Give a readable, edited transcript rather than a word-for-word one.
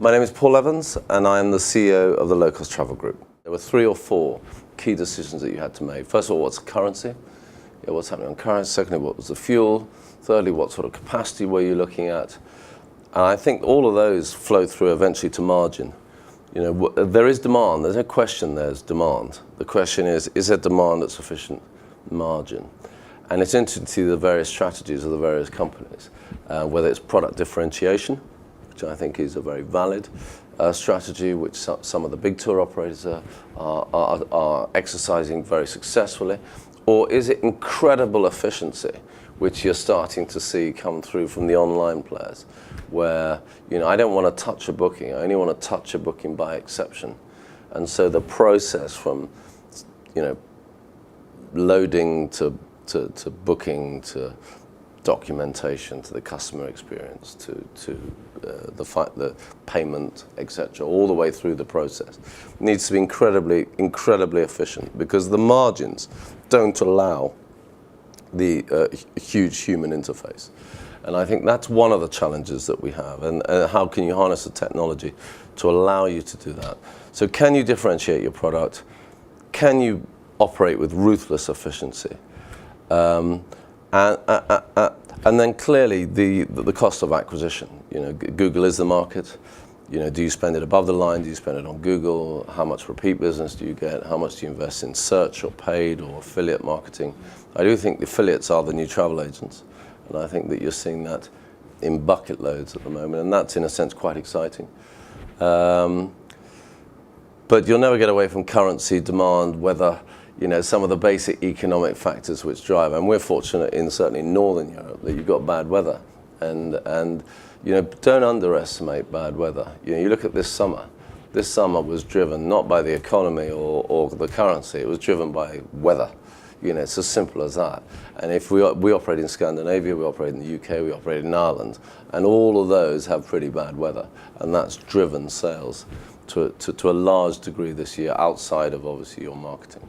My name is Paul Evans, and I am the CEO of the Low-Cost Travel Group. There were 3 or 4 key decisions that you had to make. First of all, what's the currency? What's happening on currency? Secondly, what was the fuel? Thirdly, what sort of capacity were you looking at? And I think all of those flow through eventually to margin. There is demand. There's no question there's demand. The question is there demand at sufficient margin? And it's interesting to see the various strategies of the various companies, whether it's product differentiation, which I think is a very valid strategy, which some of the big tour operators are exercising very successfully, or is it incredible efficiency, which you're starting to see come through from the online players, where I don't want to touch a booking, I only want to touch a booking by exception. And so the process from loading to booking to documentation to the customer experience to the payment, etc., all the way through the process needs to be incredibly efficient, because the margins don't allow the huge human interface. And I think that's one of the challenges that we have, and how can you harness the technology to allow you to do that? So can you differentiate your product? Can you operate with ruthless efficiency? And then clearly the cost of acquisition. Google is the market. Do you spend it above the line? Do you spend it on Google? How much repeat business do you get? How much do you invest in search or paid or affiliate marketing? I do think the affiliates are the new travel agents, and I think that you're seeing that in bucket loads at the moment, and that's in a sense quite exciting. But you'll never get away from currency, demand, weather, some of the basic economic factors which drive. And we're fortunate in certainly Northern Europe that you've got bad weather, and don't underestimate bad weather. You look at this summer. This summer was driven not by the economy or the currency. It was driven by weather. It's as simple as that. And if we operate in Scandinavia, we operate in the UK, we operate in Ireland, and all of those have pretty bad weather, and that's driven sales to a large degree this year, outside of obviously your marketing.